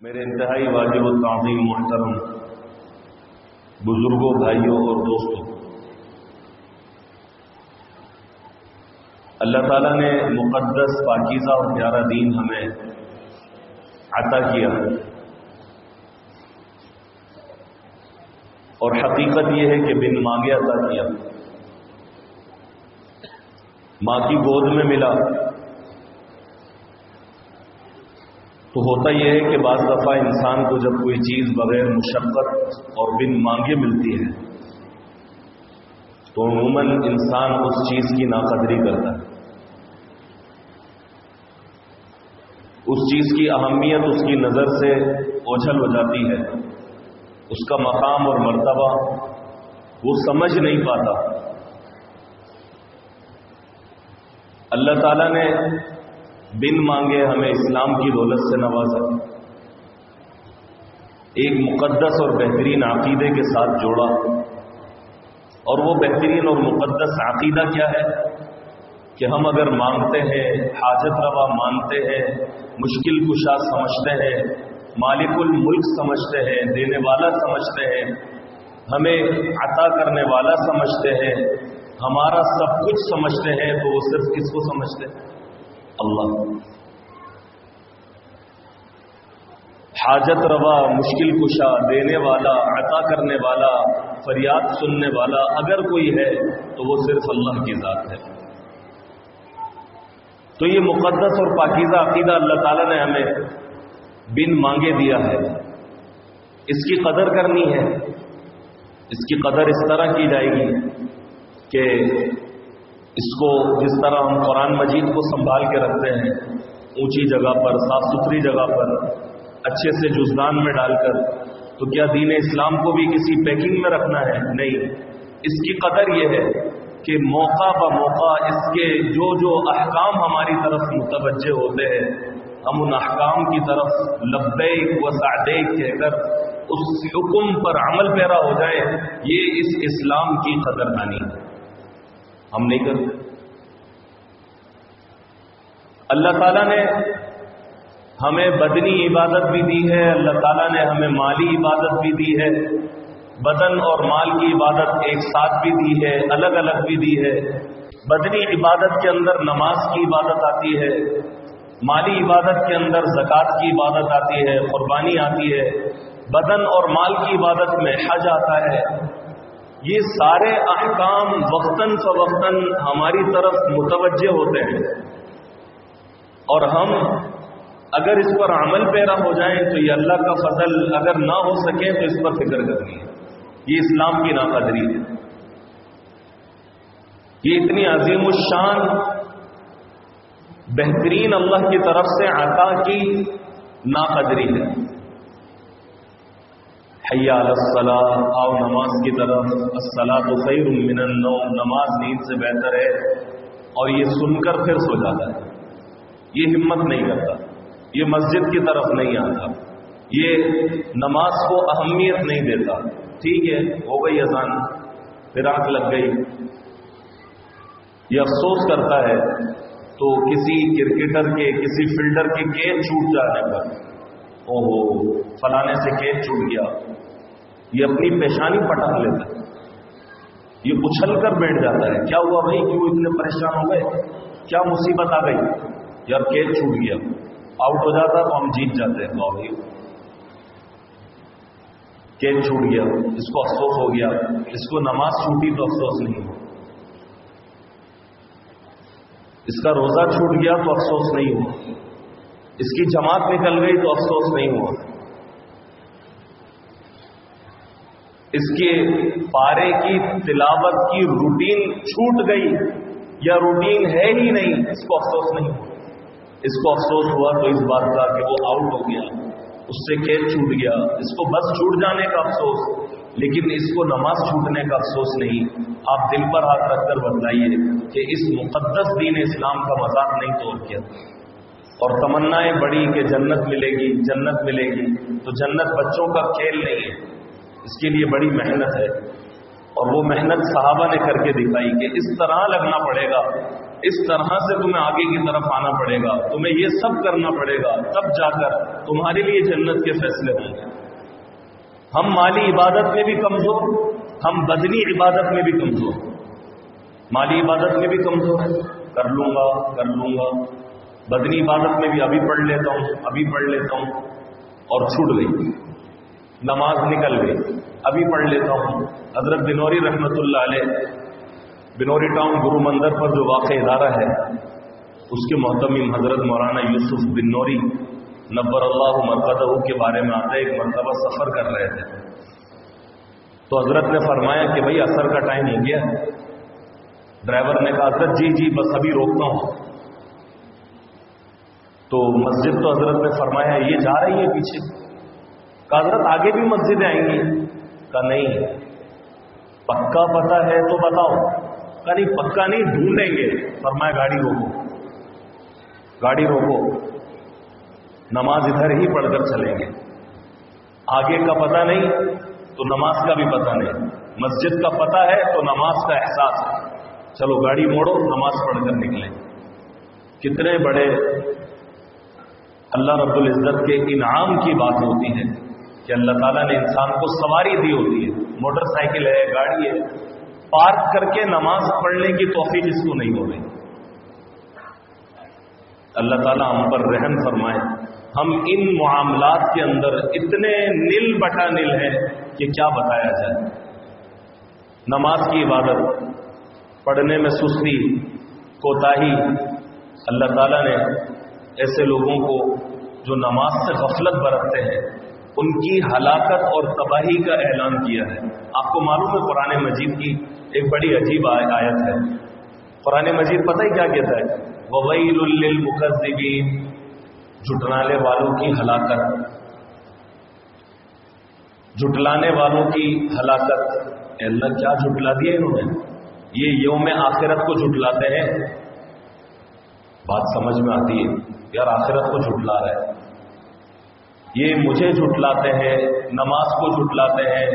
میرے انتہائی واجب التعظیم محترم بزرگوں، بھائیوں اور دوستوں، اللہ تعالیٰ نے مقدس، پاکیزہ اور پیارا دین ہمیں عطا کیا، اور حقیقت یہ ہے کہ بن مانگے عطا کیا، ماں کی گود میں ملا۔ تو ہوتا یہ ہے کہ بعض دفعہ انسان کو جب کوئی چیز بغیر مشقت اور بن مانگے ملتی ہے تو عموماً انسان اس چیز کی ناقدری کرتا ہے، اس چیز کی اہمیت اس کی نظر سے اوجھل ہو جاتی ہے، اس کا مقام اور مرتبہ وہ سمجھ نہیں پاتا۔ اللہ تعالیٰ نے بن مانگے ہمیں اسلام کی دولت سے نوازا، ایک مقدس اور بہترین عقیدے کے ساتھ جوڑا، اور وہ بہترین اور مقدس عقیدہ کیا ہے کہ ہم اگر مانگتے ہیں، حاجت روا مانتے ہیں، مشکل کشا سمجھتے ہیں، مالک الملک سمجھتے ہیں، دینے والا سمجھتے ہیں، ہمیں عطا کرنے والا سمجھتے ہیں، ہمارا سب کچھ سمجھتے ہیں، تو وہ صرف کس کو سمجھتے ہیں؟ اللہ۔ حاجت روا، مشکل کشا، دینے والا، عطا کرنے والا، فریاد سننے والا اگر کوئی ہے تو وہ صرف اللہ کی ذات ہے۔ تو یہ مقدس اور پاکیزہ عقیدہ اللہ تعالیٰ نے ہمیں بن مانگے دیا ہے، اس کی قدر کرنی ہے۔ اس کی قدر اس طرح کی جائے گی کہ اس کو جس طرح ہم قرآن مجید کو سنبھال کے رکھتے ہیں، اونچی جگہ پر، صاف ستھری جگہ پر، اچھے سے جزدان میں ڈال کر، تو کیا دین اسلام کو بھی کسی پیکنگ میں رکھنا ہے؟ نہیں۔ اس کی قدر یہ ہے کہ موقع بموقع اس کے جو احکام ہماری طرف متوجہ ہوتے ہیں، ہم ان احکام کی طرف لبیک و سعدیک کہہ کر اس حکم پر عمل پیرا ہو جائے، یہ اس اسلام کی قدردانی ہے۔ ہم نہیں کرتے۔ اللہ تعالیٰ نے ہمیں بدنی عبادت بھی دی ہے، اللہ تعالیٰ نے ہمیں مالی عبادت بھی دی ہے، بدن اور مال کی عبادت ایک ساتھ بھی دی ہے، الگ الگ بھی دی ہے۔ بدنی عبادت کے اندر نماز کی عبادت آتی ہے، مالی عبادت کے اندر زکوٰۃ کی عبادت آتی ہے، قربانی آتی ہے، بدن اور مال کی عبادت میں حج آتا ہے۔ یہ سارے احکام وقتاً فوقتاً ہماری طرف متوجہ ہوتے ہیں، اور ہم اگر اس پر عمل پیرا ہو جائیں تو یہ اللہ کا فضل، اگر نہ ہو سکے تو اس پر فکر کرنی ہے۔ یہ اسلام کی ناقدری ہے، یہ اتنی عظیم الشان بہترین اللہ کی طرف سے عطا کی ناقدری ہے۔ حی علی الصلاۃ، آؤ نماز کی طرف، الصلاۃ خیر من النوم، نماز نیند سے بہتر ہے، اور یہ سن کر پھر سو جاتا ہے، یہ ہمت نہیں کرتا، یہ مسجد کی طرف نہیں آتا، یہ نماز کو اہمیت نہیں دیتا۔ ٹھیک ہے، ہو گئی اذان، پھر آنکھ لگ گئی، یہ افسوس کرتا ہے تو کسی کرکٹر کے، کسی فیلڈر کے کیچ چھوٹ جانے پر، اوہو فلانے سے کیچ چھوٹ گیا، یہ اپنی پیشانی پٹک لیتا ہے، یہ اچھل کر بیٹھ جاتا ہے، کیا ہوا بھائی، کیوں اتنے پریشان ہو گئے، کیا مصیبت آ گئی؟ یار کیچ چھوٹ گیا، آؤٹ ہو جاتا تو ہم جیت جاتے ہیں، بھائی کیچ چھوٹ گیا، اس کو افسوس ہو گیا، اس کو نماز چھوٹی تو افسوس نہیں ہو، اس کا روزہ چھوٹ گیا تو افسوس نہیں ہوا، اس کی جماعت نکل گئی تو افسوس نہیں ہوا، اس کے پارے کی تلاوت کی روٹین چھوٹ گئی یا روٹین ہے ہی نہیں، اس کو افسوس نہیں ہوا۔ اس کو افسوس ہوا تو اس بات کا کہ وہ آؤٹ ہو گیا، اس سے کیچ چھوٹ گیا، اس کو بس چھوٹ جانے کا افسوس، لیکن اس کو نماز چھوٹنے کا افسوس نہیں۔ آپ دل پر ہاتھ رکھ کر بتلائیے کہ اس مقدس دین اسلام کا مذاق نہیں توڑ کیا، اور تمنائیں بڑی کہ جنت ملے گی، جنت ملے گی، تو جنت بچوں کا کھیل نہیں ہے، اس کے لیے بڑی محنت ہے، اور وہ محنت صحابہ نے کر کے دکھائی کہ اس طرح لگنا پڑے گا، اس طرح سے تمہیں آگے کی طرف آنا پڑے گا، تمہیں یہ سب کرنا پڑے گا، تب جا کر تمہارے لیے جنت کے فیصلے ہوں گے۔ ہم مالی عبادت میں بھی کمزور، ہم بدنی عبادت میں بھی کمزور، مالی عبادت میں بھی کمزور ہے، کر لوں گا، بدنی عبادت میں بھی ابھی پڑھ لیتا ہوں اور چھوٹ گئی، نماز نکل گئی، ابھی پڑھ لیتا ہوں۔ حضرت بنوری رحمت اللہ علیہ، بنوری ٹاؤن گرو مندر پر جو واقع ادارہ ہے، اس کے محتمم حضرت مولانا یوسف بن نوری نبر اللہ مرقدہ کے بارے میں آتا ہے، ایک مرتبہ سفر کر رہے تھے تو حضرت نے فرمایا کہ بھائی عصر کا ٹائم ہو گیا۔ ڈرائیور نے کہا حضرت جی بس ابھی روکتا ہوں۔ تو مسجد تو حضرت نے فرمایا یہ جا رہی ہے پیچھے۔ کہا حضرت آگے بھی مسجدیں آئیں گی؟ کہا نہیں، پکا پتہ ہے تو بتاؤ۔ کہا نہیں پکا نہیں، ڈھونڈیں گے۔ فرمایا گاڑی روکو، نماز ادھر ہی پڑھ کر چلیں گے، آگے کا پتہ نہیں تو نماز کا بھی پتہ نہیں، مسجد کا پتہ ہے تو نماز کا احساس ہے، چلو گاڑی موڑو، نماز پڑھ کر نکلیں۔ کتنے بڑے اللہ رب العزت کے انعام کی بات ہوتی ہے کہ اللہ تعالیٰ نے انسان کو سواری دی ہوتی ہے، موٹر سائیکل ہے، گاڑی ہے، پارک کر کے نماز پڑھنے کی توفیق اس کو نہیں ہو رہی۔ اللہ تعالیٰ ہم پر رحم فرمائے۔ ہم ان معاملات کے اندر اتنے نل بٹا نل ہیں کہ کیا بتایا جائے۔ نماز کی عبادت، پڑھنے میں سستی، کوتاہی، اللہ تعالیٰ نے ایسے لوگوں کو جو نماز سے غفلت برتتے ہیں ان کی ہلاکت اور تباہی کا اعلان کیا ہے۔ آپ کو معلوم ہے قرآن مجید کی ایک بڑی عجیب آیت ہے۔ قرآن مجید پتہ ہی کیا کہتا ہے؟ وَوَيْلٌ لِّلْمُكَذِّبِينَ، جھٹلانے والوں کی ہلاکت، جھٹلانے والوں کی ہلاکت۔ اے اللہ کیا جھٹلا دیا انہوں نے؟ یہ یوم آخرت کو جھٹلاتے ہیں۔ بات سمجھ میں آتی ہے یار، آخرت کو جھٹلا رہا ہے، یہ مجھے جھٹلاتے ہیں، نماز کو جھٹلاتے ہیں۔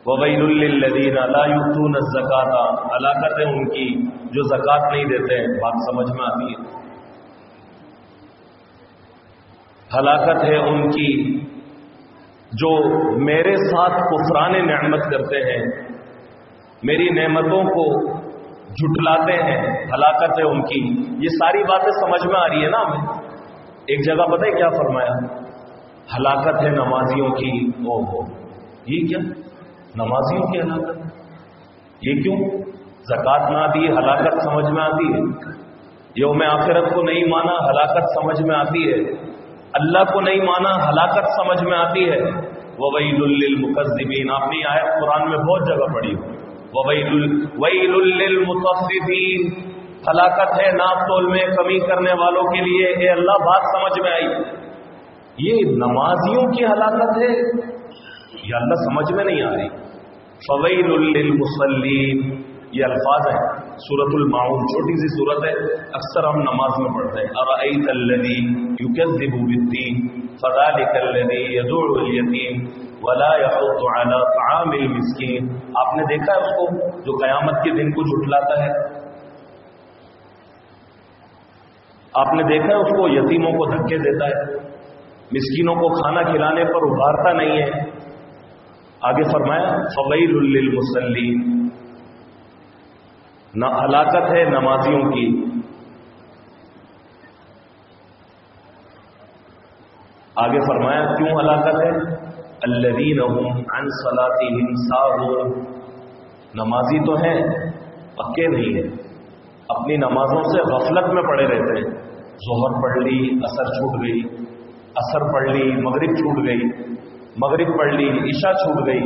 وَوَيْلٌ لِّلَّذِينَ لَا يُؤْتُونَ الزَّكَاةَ، ہلاکت ہے ان کی جو زکوٰۃ نہیں دیتے ہیں۔ بات سمجھ میں آتی ہے؟ ہلاکت ہے ان کی جو میرے ساتھ کفران نعمت کرتے ہیں، میری نعمتوں کو جھٹلاتے ہیں، ہلاکت ہے ان کی۔ یہ ساری باتیں سمجھ میں آ رہی ہے نا ہمیں؟ ایک جگہ پتہ ہے کیا فرمایا؟ ہلاکت ہے نمازیوں کی۔ یہ کیا؟ نمازیوں کی ہلاکت؟ یہ کیوں؟ زکوٰۃ نہ دی، ہلاکت سمجھ میں آتی ہے۔ یوم آخرت کو نہیں مانا، ہلاکت سمجھ میں آتی ہے۔ اللہ کو نہیں مانا، ہلاکت سمجھ میں آتی ہے۔ وَوَيْلٌ لِّلْمُكَذِّبِينَ، آپ نے آیت قرآن میں بہت جگہ پڑھی ہو۔ وَوَيْلٌ لِّلْمُطَفِّفِينَ، ہلاکت ہے ناپ تول میں کمی کرنے والوں کے لیے۔ اے اللہ بات سمجھ میں آئی؟ یہ نمازیوں کی ہلاکت ہے یا اللہ سمجھ میں نہیں آ رہی؟ فَوَيْلٌ لِّلْمُصَلِّينَ، یہ الفاظ ہیں سورۃ الماعون، چھوٹی سی سورت ہے، اکثر ہم نماز میں پڑھتے ہیں۔ أَرَأَيْتَ الَّذِي يُكَذِّبُ بِالدِّينِ فَذَلِكَ الَّذِي يَدُعُّ الْيَتِيمَ وَلَا يَحُضُّ عَلَىٰ طَعَامِ الْمِسْكِينِ، آپ نے دیکھا ہے اس کو جو قیامت کے دن کو جھٹلاتا ہے؟ آپ نے دیکھا ہے اس کو یتیموں کو دھکے دیتا ہے، مسکینوں کو کھانا کھلانے پر ابھارتا نہیں ہے۔ آگے فرمایا فَوَيْلٌ لِّلْمُصَلِّينَ، نہ ہلاکت ہے نمازیوں کی۔ آگے فرمایا کیوں ہلاکت ہے؟ الَّذِينَ هُمْ عَنْ صَلَاتِهِمْ سَاهُونَ، نمازی تو ہیں پکے نہیں ہیں، اپنی نمازوں سے غفلت میں پڑے رہتے ہیں۔ ظہر پڑھ لی، عصر چھوٹ گئی، عصر پڑھ لی، مغرب چھوٹ گئی، مغرب پڑھ لی، عشاء چھوٹ گئی،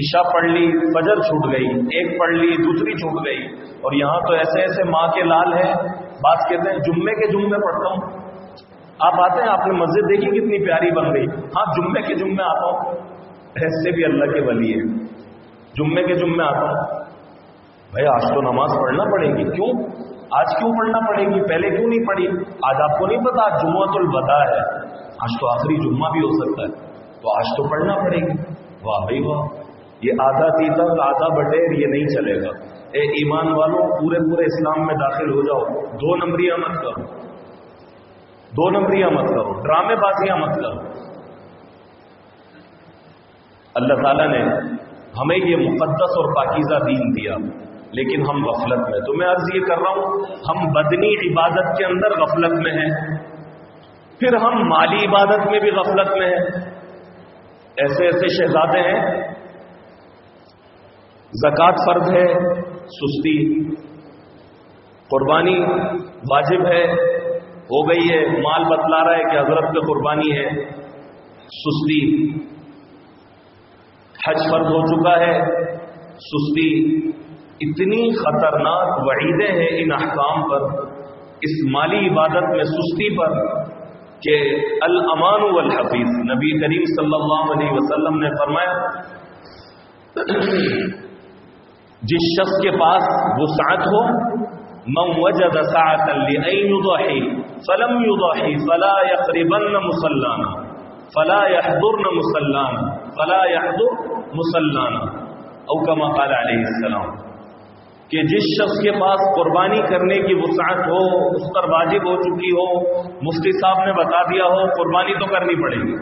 عشاء پڑھ لی، فجر چھوٹ گئی، ایک پڑھ لی دوسری چھوٹ گئی۔ اور یہاں تو ایسے ایسے ماں کے لال ہیں، بات کہتے ہیں جمعے کے جمعے پڑھتا ہوں۔ آپ آتے ہیں، آپ نے مسجد دیکھی کتنی پیاری بن گئی، ہاں جمعے کے جمعے آتا ہوں، ایسے بھی اللہ کے ولی ہیں، جمعے کے جمعے آتا ہوں۔ بھائی آج تو نماز پڑھنا پڑے گی، کیوں؟ آج کیوں پڑھنا پڑے گی؟ پہلے کیوں نہیں پڑھی؟ آج آپ کو نہیں پتا آج جمعۃ الوداع ہے، آج تو آخری جمعہ بھی ہو سکتا ہے، تو آج تو پڑھنا پڑے گی۔ واہ بھائی واہ، یہ آدھا تیتر آدھا بٹیر یہ نہیں چلے گا. اے ایمان والوں، پورے اسلام میں داخل ہو جاؤ. 2 نمبریاں مت کرو، 2 نمبریاں مت کرو، ڈرامے بازیاں مت کرو. اللہ تعالیٰ نے ہمیں یہ مقدس اور پاکیزہ دین دیا، لیکن ہم غفلت میں. تو میں عرض یہ کر رہا ہوں، ہم بدنی عبادت کے اندر غفلت میں ہیں، پھر ہم مالی عبادت میں بھی غفلت میں ہیں. ایسے شہزادے ہیں، زکوٰۃ فرض ہے، سستی. قربانی واجب ہے، ہو گئی ہے، مال بتلا رہا ہے کہ حضرت پہ قربانی ہے، سستی. حج فرض ہو چکا ہے، سستی. اتنی خطرناک وعیدیں ہیں ان احکام پر، اس مالی عبادت میں سستی پر، کہ الامان والحفیظ. نبی کریم صلی اللہ علیہ وسلم نے فرمایا جس شخص کے پاس وسعت ہو، من وجد سعۃ لأن یضحی فلم یضحی فلا یقربن مصلانا فلا یحضرن مصلانا فلا یحضر مصلانا او کما قال علیہ السلام. کہ جس شخص کے پاس قربانی کرنے کی وسعت ہو، اس پر واجب ہو چکی ہو، مفتی صاحب نے بتا دیا ہو قربانی تو کرنی پڑے گی،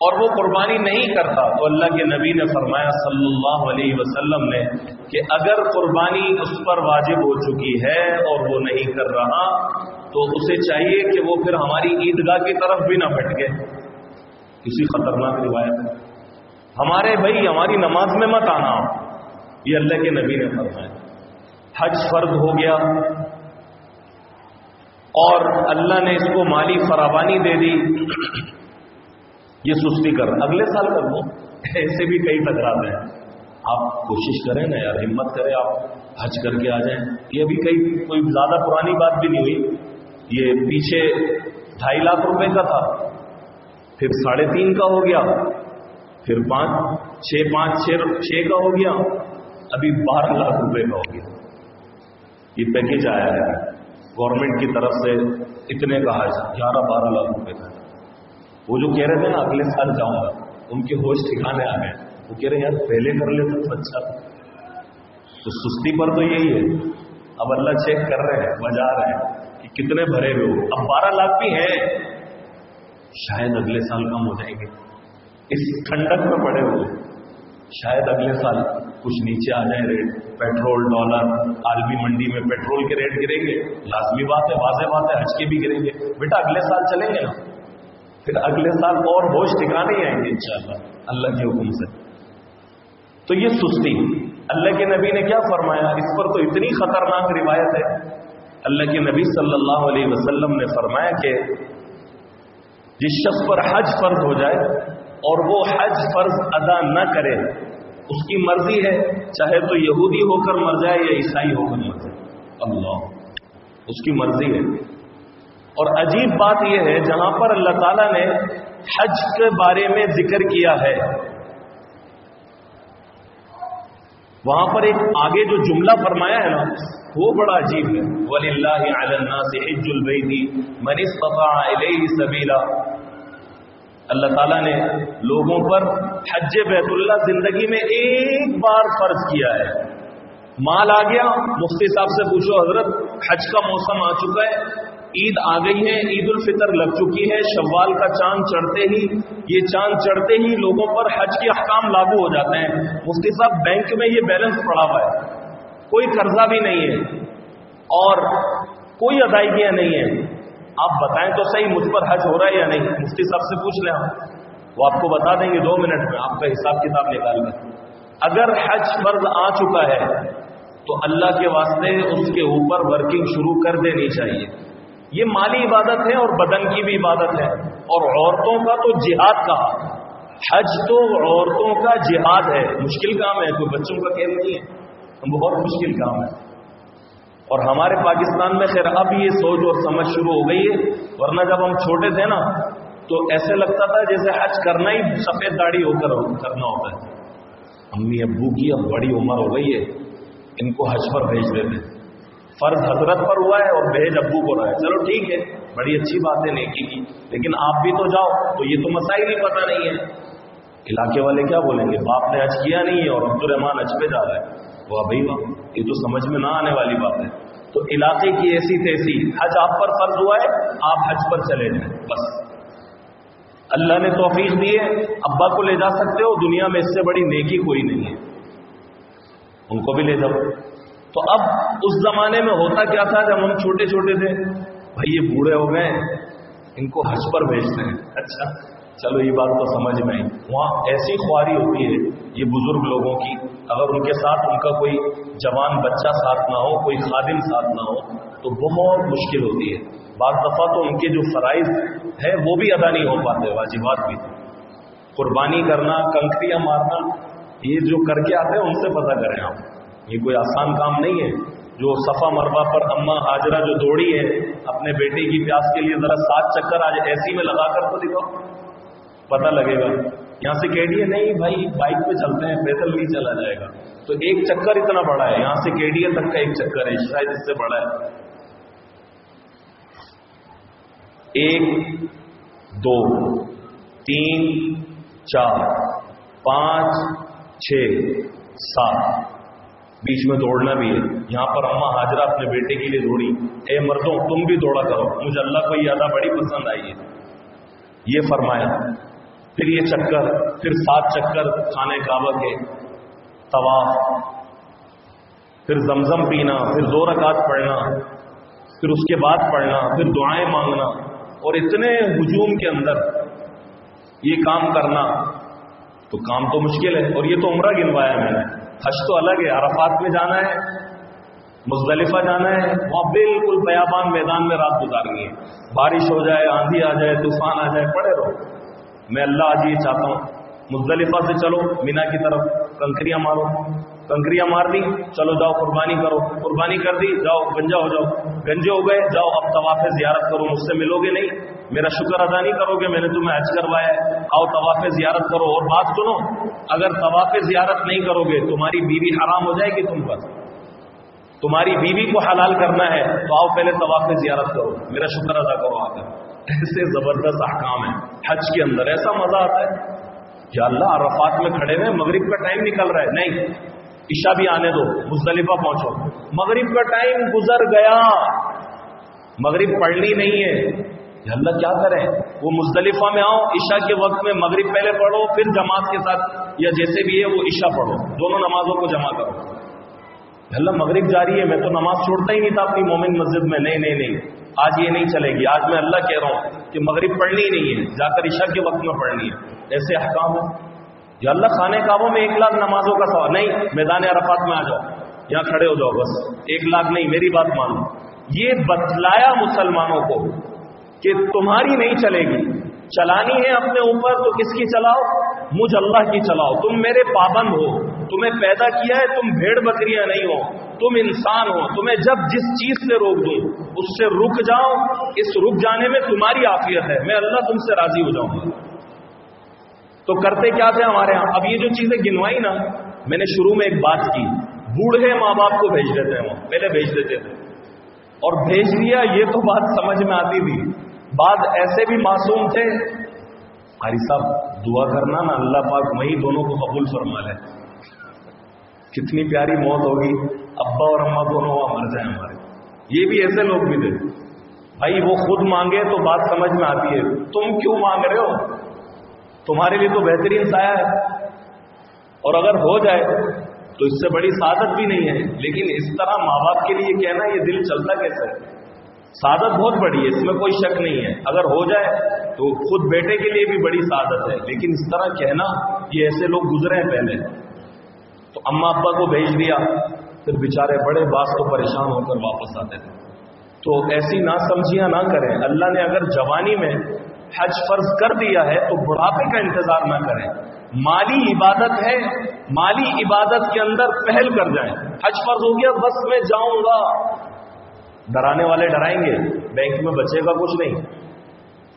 اور وہ قربانی نہیں کرتا، تو اللہ کے نبی نے فرمایا صلی اللہ علیہ وسلم نے کہ اگر قربانی اس پر واجب ہو چکی ہے اور وہ نہیں کر رہا، تو اسے چاہیے کہ وہ پھر ہماری عیدگاہ کی طرف بھی نہ بھٹکے. کسی خطرناک روایت ہے، ہمارے بھائی ہماری نماز میں مت آنا، یہ اللہ کے نبی نے فرمایا. حج فرض ہو گیا اور اللہ نے اس کو مالی فراوانی دے دی، یہ سستی کر، اگلے سال کر لو. ایسے بھی کئی تکراتے ہیں. آپ کوشش کریں نا یار، ہمت کریں، آپ حج کر کے آ جائیں. یہ ابھی کوئی زیادہ پرانی بات بھی نہیں ہوئی، یہ پیچھے 2.5 لاکھ روپے کا تھا، پھر 3.5 کا ہو گیا، پھر 6 کا ہو گیا، ابھی 12 لاکھ روپے کا ہو گیا. یہ پیکیج آیا ہے گورنمنٹ کی طرف سے، اتنے کا حج 11-12 لاکھ روپے کا. وہ جو کہہ رہے تھے نا اگلے سال جاؤں گا، ان کے ہوش ٹھکانے آ گئے. وہ کہہ رہے ہیں یار پہلے کر لیتے تو اچھا. تو سستی پر تو یہی ہے. اب اللہ چیک کر رہے ہیں، بجا رہے ہیں کہ کتنے بھرے ہوئے ہو. اب 12 لاکھ بھی ہیں، شاید اگلے سال کم ہو جائیں گے. اس ٹھنڈک میں پڑے ہوئے، شاید اگلے سال کچھ نیچے آ جائیں ریٹ. پیٹرول، ڈالر، عالمی منڈی میں پیٹرول کے ریٹ گریں گے، لازمی بات ہے، واضح بات ہے، حج کے بھی گریں گے. بیٹا اگلے سال چلیں گے نا، پھر اگلے سال اور ہوش ٹھکانے ہی آئیں گے انشاءاللہ اللہ کے حکم سے. تو یہ سستی، اللہ کے نبی نے کیا فرمایا؟ اس پر تو اتنی خطرناک روایت ہے. اللہ کے نبی صلی اللہ علیہ وسلم نے فرمایا کہ جس شخص پر حج فرض ہو جائے اور وہ حج فرض ادا نہ کرے، اس کی مرضی ہے، چاہے تو یہودی ہو کر مر جائے یا عیسائی ہو کر مر جائے. اللہ، اس کی مرضی ہے. اور عجیب بات یہ ہے، جہاں پر اللہ تعالیٰ نے حج کے بارے میں ذکر کیا ہے، وہاں پر ایک آگے جو جملہ فرمایا ہے نا، وہ بڑا عجیب ہے. وَلِلَّهِ عَلَى النَّاسِ حِجُّ الْبَيْتِ مَنِ اسْتَطَاعَ إِلَيْهِ سَبِيلًا. اللہ تعالیٰ نے لوگوں پر حج بیت اللہ زندگی میں ایک بار فرض کیا ہے. مال آ گیا، مفتی صاحب سے پوچھو حضرت حج کا موسم آ چکا ہے، عید آ گئی ہے، عید الفطر لگ چکی ہے، شوال کا چاند چڑھتے ہی، یہ چاند چڑھتے ہی لوگوں پر حج کے احکام لاگو ہو جاتے ہیں. مفتی صاحب بینک میں یہ بیلنس پڑا ہوا ہے، کوئی قرضہ بھی نہیں ہے اور کوئی ادائیگیاں نہیں ہیں. آپ بتائیں تو صحیح مجھ پر حج ہو رہا ہے یا نہیں؟ مفتی صاحب سے پوچھ لیں، وہ آپ کو بتا دیں گے 2 منٹ میں، آپ کا حساب کتاب نکال لیں. اگر حج فرض آ چکا ہے تو اللہ کے واسطے اس کے اوپر ورکنگ شروع کر دینی چاہیے. یہ مالی عبادت ہے اور بدن کی بھی عبادت ہے. اور عورتوں کا تو جہاد کہا، حج تو عورتوں کا جہاد ہے. مشکل کام ہے، کوئی بچوں کا کھیل نہیں ہے، بہت مشکل کام ہے. اور ہمارے پاکستان میں خیر اب یہ سوچ اور سمجھ شروع ہو گئی ہے، ورنہ جب ہم چھوٹے تھے نا تو ایسے لگتا تھا جیسے حج کرنا ہی سفید داڑھی ہو کر کرنا ہوتا ہے. امی ابو کی اب بڑی عمر ہو گئی ہے، ان کو حج پر بھیج دیتے. فرض حضرت پر ہوا ہے اور بھیج ابو کو رہا ہے. چلو ٹھیک ہے، بڑی اچھی بات ہے نیکی کی، لیکن آپ بھی تو جاؤ. تو یہ تو مسائل ہی پتہ نہیں ہے. علاقے والے کیا بولیں گے؟ باپ نے حج کیا نہیں ہے اور عبد الرحمان حج پہ جا رہا ہے، واہ بھائی واہ، یہ تو سمجھ میں نہ آنے والی بات ہے۔ تو علاقے کی ایسی تیسی، حج آپ پر فرض ہوا ہے، آپ حج پر چلے جائیں بس۔ اللہ نے توفیق دی ہے، ابا کو لے جا سکتے ہو، دنیا میں اس سے بڑی نیکی کوئی نہیں ہے، ان کو بھی لے جاؤ۔ تو اب اس زمانے میں ہوتا کیا تھا جب ہم چھوٹے چھوٹے تھے، بھائی یہ بوڑھے ہو گئے ان کو حج پر بھیجتے ہیں، اچھا چلو یہ بات تو سمجھ میں آئی۔ وہاں ایسی خواری ہوتی ہے یہ بزرگ لوگوں کی، اگر ان کے ساتھ ان کا کوئی جوان بچہ ساتھ نہ ہو، کوئی خادم ساتھ نہ ہو تو بہت مشکل ہوتی ہے۔ بعض دفعہ تو ان کے جو فرائض ہے وہ بھی ادا نہیں ہو پاتے، واجبات بھی۔ قربانی کرنا، کنکریاں مارنا، یہ جو کر کے آتے ہیں ان سے پتہ کریں آپ، یہ کوئی آسان کام نہیں ہے۔ جو صفا مروا پر اماں ہاجرہ جو دوڑی ہے اپنے بیٹے کی پیاس کے لیے، ذرا 7 چکر آج ایسی میں لگا کر تو دکھاؤ، پتہ لگے گا۔ یہاں سے کیڈیا نہیں بھائی، بائک پہ چلتے ہیں، پیدل نہیں چلا جائے گا، تو ایک چکر اتنا بڑا ہے، یہاں سے کیڈیا تک کا ایک چکر ہے، شاید اس سے بڑا ہے۔ 1 2 3 4 5 6 7 بیچ میں دوڑنا بھی ہے۔ یہاں پر اماں ہاجرہ اپنے بیٹے کے لیے دوڑی، اے مردوں تم بھی دوڑا کرو، مجھے اللہ کو یہ ادا بڑی پسند آئی ہے، یہ فرمایا۔ پھر یہ چکر، پھر 7 چکر خانہ کعبہ کے، طواف، پھر زمزم پینا، پھر 2 رکعت پڑھنا، پھر اس کے بعد پڑھنا، پھر دعائیں مانگنا، اور اتنے ہجوم کے اندر یہ کام کرنا، تو کام تو مشکل ہے۔ اور یہ تو عمرہ گنوایا میں نے، حج تو الگ ہے۔ عرفات میں جانا ہے، مزدلفہ جانا ہے، وہاں بالکل بیابان میدان میں رات گزارنی ہے، بارش ہو جائے، آندھی آ جائے، طوفان آ جائے، پڑے رہو۔ میں اللہ آج یہ چاہتا ہوں، مزدلفہ سے چلو مینا کی طرف، کنکریاں مارو، کنکریاں مار دی، چلو جاؤ قربانی کرو، قربانی کر دی، جاؤ گنجا ہو جاؤ، گنجے ہو گئے، جاؤ اب طواف زیارت کرو، مجھ سے ملو گے نہیں، میرا شکر ادا نہیں کرو گے، میں نے تمہیں حج کروایا ہے، آؤ طواف زیارت کرو۔ اور بات سنو، اگر طواف زیارت نہیں کرو گے تمہاری بیوی حرام ہو جائے گی تم پر، تمہاری بیوی کو حلال کرنا ہے تو آؤ پہلے طواف زیارت کرو، میرا شکر ادا کرو آ کر۔ ایسے زبردست احکام ہے حج کے اندر، ایسا مزہ آتا ہے۔ یا اللہ عرفات میں کھڑے ہوئے، مغرب کا ٹائم نکل رہا ہے، نہیں عشاء بھی آنے دو، مزدلفہ پہنچو، مغرب کا ٹائم گزر گیا، مغرب پڑھنی نہیں ہے، یا اللہ کیا کریں؟ وہ مزدلفہ میں آؤ، عشاء کے وقت میں مغرب پہلے پڑھو، پھر جماعت کے ساتھ یا جیسے بھی ہے وہ عشاء پڑھو، دونوں نمازوں کو جمع کرو۔ یا اللہ مغرب جاری ہے، میں تو نماز چھوڑتا ہی نہیں تھا اپنی مومن مسجد میں، نہیں نہیں نہیں، آج یہ نہیں چلے گی، آج میں اللہ کہہ رہا ہوں کہ مغرب پڑھنی ہی نہیں ہے، جا کر عشاء کے وقت میں پڑھنی ہے۔ ایسے احکام ہے۔ یا اللہ خانہ کعبہ میں 1 لاکھ نمازوں کا سوال نہیں، میدان عرفات میں آ جاؤ، یہاں کھڑے ہو جاؤ، بس 1 لاکھ نہیں، میری بات مانو۔ یہ بتلایا مسلمانوں کو کہ تمہاری نہیں چلے گی، چلانی ہے اپنے اوپر تو کس کی چلاؤ؟ مجھ اللہ کی چلاؤ۔ تم میرے پابند ہو، تمہیں پیدا کیا ہے، تم بھیڑ بکریاں نہیں ہو، تم انسان ہو، تمہیں جب جس چیز سے روک دوں اس سے رک جاؤ، اس رک جانے میں تمہاری عافیت ہے، میں اللہ تم سے راضی ہو جاؤں گا۔ تو کرتے کیا تھے ہمارے ہاں؟ اب یہ جو چیزیں گنوائی نا، میں نے شروع میں ایک بات کی، بوڑھے ماں باپ کو بھیج دیتے ہیں، وہ پہلے بھیج دیتے تھے اور بھیج دیا، یہ تو بات سمجھ میں آتی تھی۔ بعد ایسے بھی معصوم تھے، قاری صاحب دعا کرنا نا اللہ پاک وہی دونوں کو قبول فرما لے، کتنی پیاری موت ہوگی، ابا اور اماں دونوں وہاں مر جائیں ہمارے۔ یہ بھی ایسے لوگ بھی تھے، بھائی وہ خود مانگے تو بات سمجھ میں آتی ہے، تم کیوں مانگ رہے ہو؟ تمہارے لیے تو بہترین سایہ ہے، اور اگر ہو جائے تو اس سے بڑی سعادت بھی نہیں ہے۔ لیکن اس طرح ماں باپ کے لیے کہنا، یہ دل چلتا کیسے ہے؟ سعادت بہت بڑی ہے، اس میں کوئی شک نہیں ہے، اگر ہو جائے تو خود بیٹے کے لیے بھی بڑی سعادت ہے، لیکن اس طرح کہنا، یہ ایسے لوگ گزرے ہیں پہلے۔ تو اماں ابا کو بھیج دیا، پھر بیچارے بڑے باس تو پریشان ہو کر واپس آتے تھے۔ تو ایسی ناسمجھیاں نہ کریں، اللہ نے اگر جوانی میں حج فرض کر دیا ہے تو بڑھاپے کا انتظار نہ کریں، مالی عبادت ہے، مالی عبادت کے اندر پہل کر جائیں۔ حج فرض ہو گیا، بس میں جاؤں گا، ڈرانے والے ڈرائیں گے، بینک میں بچے گا کچھ نہیں،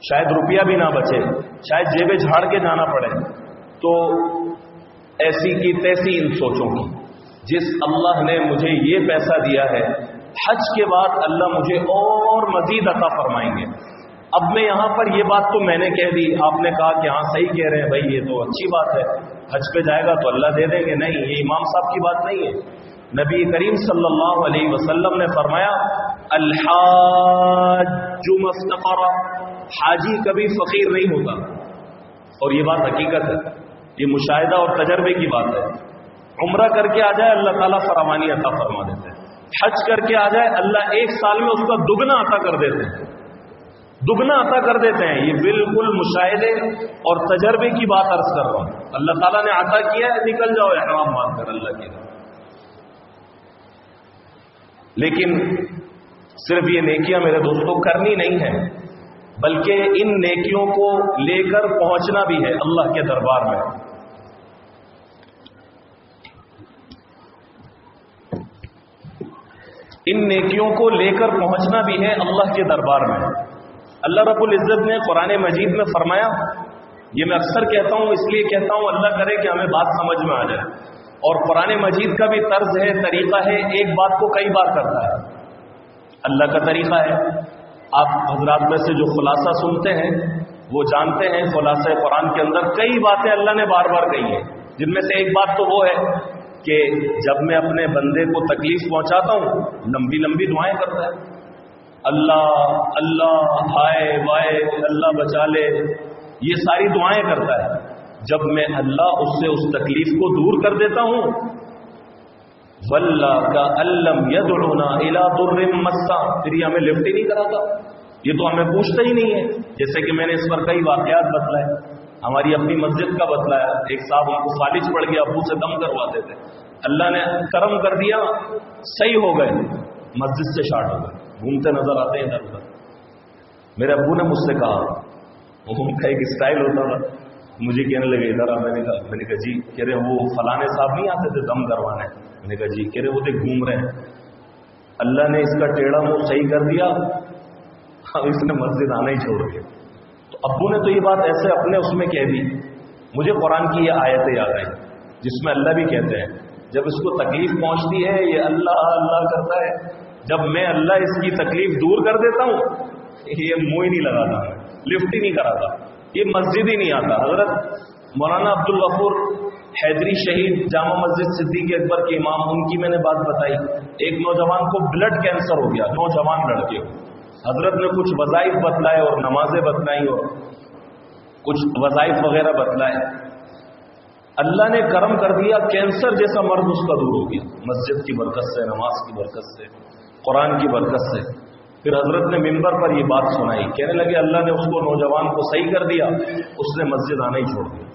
شاید روپیہ بھی نہ بچے، شاید جیبیں جھاڑ کے جانا پڑے۔ تو ایسی کی تیسی ان سوچوں کی، جس اللہ نے مجھے یہ پیسہ دیا ہے، حج کے بعد اللہ مجھے اور مزید عطا فرمائیں گے۔ اب میں یہاں پر یہ بات تو میں نے کہہ دی، آپ نے کہا کہ ہاں صحیح کہہ رہے ہیں بھائی، یہ تو اچھی بات ہے، حج پہ جائے گا تو اللہ دے دیں گے. نہیں، یہ امام صاحب کی بات نہیں ہے. نبی کریم صلی اللہ علیہ وسلم نے فرمایا الحاج مفتقر، حاجی کبھی فقیر نہیں ہوتا. اور یہ بات حقیقت ہے، یہ مشاہدہ اور تجربے کی بات ہے. عمرہ کر کے آ جائے اللہ تعالیٰ فراوانی عطا فرما دیتے ہیں. حج کر کے آ جائے اللہ ایک سال میں اس کا دگنا عطا کر دیتے ہیں، دگنا عطا کر دیتے ہیں. یہ بالکل مشاہدے اور تجربے کی بات عرض کر رہا ہوں. اللہ تعالیٰ نے عطا کیا ہے، نکل جاؤ احرام باندھ کر اللہ کی. لیکن صرف یہ نیکیاں میرے دوستوں کرنی نہیں ہے، بلکہ ان نیکیوں کو لے کر پہنچنا بھی ہے اللہ کے دربار میں. ان نیکیوں کو لے کر پہنچنا بھی ہے اللہ کے دربار میں. اللہ رب العزت نے قرآن مجید میں فرمایا، یہ میں اکثر کہتا ہوں اس لیے کہتا ہوں اللہ کرے کہ ہمیں بات سمجھ میں آ جائے. اور قرآن مجید کا بھی طرز ہے، طریقہ ہے، ایک بات کو کئی بار کرتا ہے. اللہ کا طریقہ ہے، آپ حضرات میں سے جو خلاصہ سنتے ہیں وہ جانتے ہیں خلاصہ قرآن کے اندر کئی باتیں اللہ نے بار بار کہی ہیں، جن میں سے ایک بات تو وہ ہے کہ جب میں اپنے بندے کو تکلیف پہنچاتا ہوں لمبی لمبی دعائیں کرتا ہے، اللہ اللہ ہائے وائے اللہ بچا لے، یہ ساری دعائیں کرتا ہے. جب میں اللہ اس سے اس تکلیف کو دور کر دیتا ہوں، واللہ کا علم یدعونا الی ضر مسا، پھر یہ ہمیں لفٹ ہی نہیں کراتا، یہ تو ہمیں پوچھتا ہی نہیں ہے. جیسے کہ میں نے اس پر کئی واقعات بتلائے، ہماری اپنی مسجد کا بتلایا. ایک صاحب ہم کو فالج پڑ گیا، ابو سے دم کرواتے تھے، اللہ نے کرم کر دیا، صحیح ہو گئے، مسجد سے شارٹ ہو گئے، گھومتے نظر آتے ہیں ادھر ادھر. میرے ابو نے مجھ سے کہا، ان کا ایک اسٹائل ہوتا تھا، مجھے کہنے لگے ادھر آ. میں نے کہا جی. کہہ رہے وہ فلانے صاحب نہیں آتے تھے دم کروانے؟ میں نے کہا جی. کہہ رہے وہ دیکھ گھوم رہے ہیں. اللہ نے اس کا ٹیڑھا منہ صحیح کر دیا، اب اس نے مسجد آنا ہی چھوڑ دیا. تو ابو نے تو یہ بات ایسے اپنے اس میں کہہ دی. مجھے قرآن کی یہ آیتیں یاد آئی جس میں اللہ بھی کہتے ہیں جب اس کو تکلیف پہنچتی ہے یہ اللہ اللہ کرتا ہے، جب میں اللہ اس کی تکلیف دور کر دیتا ہوں یہ منہ ہی نہیں لگاتا، لفٹ ہی نہیں کراتا، یہ مسجد ہی نہیں آتا. حضرت مولانا عبد الغفور حیدری شہید جامع مسجد صدیق اکبر کے امام، ان کی میں نے بات بتائی. ایک نوجوان کو بلڈ کینسر ہو گیا، نوجوان لڑکے کو. حضرت نے کچھ وظائف بتلائے اور نمازیں بتلائیں اور کچھ وظائف وغیرہ بتلائے. اللہ نے کرم کر دیا، کینسر جیسا مرض اس کا دور ہو گیا، مسجد کی برکت سے، نماز کی برکت سے، قرآن کی برکت سے. پھر حضرت نے ممبر پر یہ بات سنائی، کہنے لگے اللہ نے اس کو نوجوان کو صحیح کر دیا، اس نے مسجد آنا ہی چھوڑ دیا.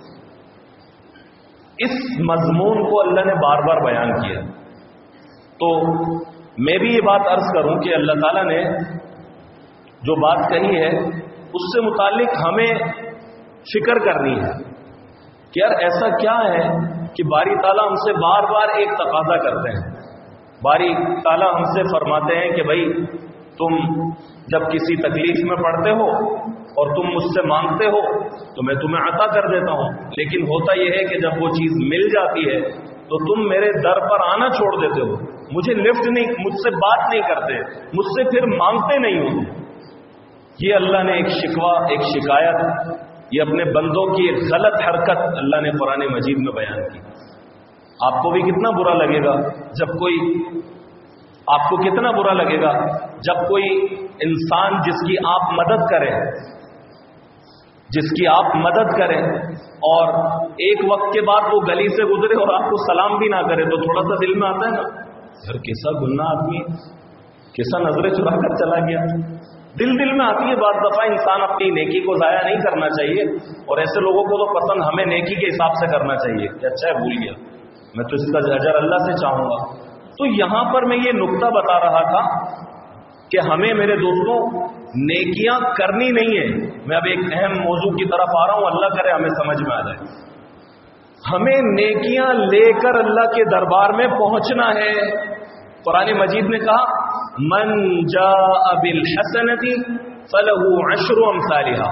اس مضمون کو اللہ نے بار بار بیان کیا. تو میں بھی یہ بات عرض کروں کہ اللہ تعالیٰ نے جو بات کہی ہے اس سے متعلق ہمیں فکر کرنی ہے کہ یار ایسا کیا ہے کہ باری تعالیٰ ہم سے بار بار ایک تقاضا کرتے ہیں. باری تعالیٰ ہم سے فرماتے ہیں کہ بھائی تم جب کسی تکلیف میں پڑتے ہو اور تم مجھ سے مانگتے ہو تو میں تمہیں عطا کر دیتا ہوں، لیکن ہوتا یہ ہے کہ جب وہ چیز مل جاتی ہے تو تم میرے در پر آنا چھوڑ دیتے ہو، مجھے لفٹ نہیں، مجھ سے بات نہیں کرتے، مجھ سے پھر مانگتے نہیں ہو. یہ اللہ نے ایک شکوہ، ایک شکایت، یہ اپنے بندوں کی ایک غلط حرکت اللہ نے قرآن مجید میں بیان کی. آپ کو بھی کتنا برا لگے گا جب کوئی، آپ کو کتنا برا لگے گا جب کوئی انسان جس کی آپ مدد کریں، جس کی آپ مدد کریں اور ایک وقت کے بعد وہ گلی سے گزرے اور آپ کو سلام بھی نہ کرے تو تھوڑا سا دل میں آتا ہے نا، یار کیسا گناہ آدمی ہے، کیسا نظریں چرا کر چلا گیا. دل میں آتی ہے. بعض دفعہ انسان اپنی نیکی کو ضائع نہیں کرنا چاہیے، اور ایسے لوگوں کو تو پسند ہمیں نیکی کے حساب سے کرنا چاہیے کہ اچھا ہے بھول گیا، میں تو اس کا اجر اللہ سے چاہوں گا. تو یہاں پر میں یہ نقطہ بتا رہا تھا کہ ہمیں میرے دوستوں نیکیاں کرنی نہیں ہے. میں اب ایک اہم موضوع کی طرف آ رہا ہوں، اللہ کرے ہمیں سمجھ میں آ جائے. ہمیں نیکیاں لے کر اللہ کے دربار میں پہنچنا ہے. قرآن مجید نے کہا من جاء بالحسنۃ فلہ عشر امثالھا،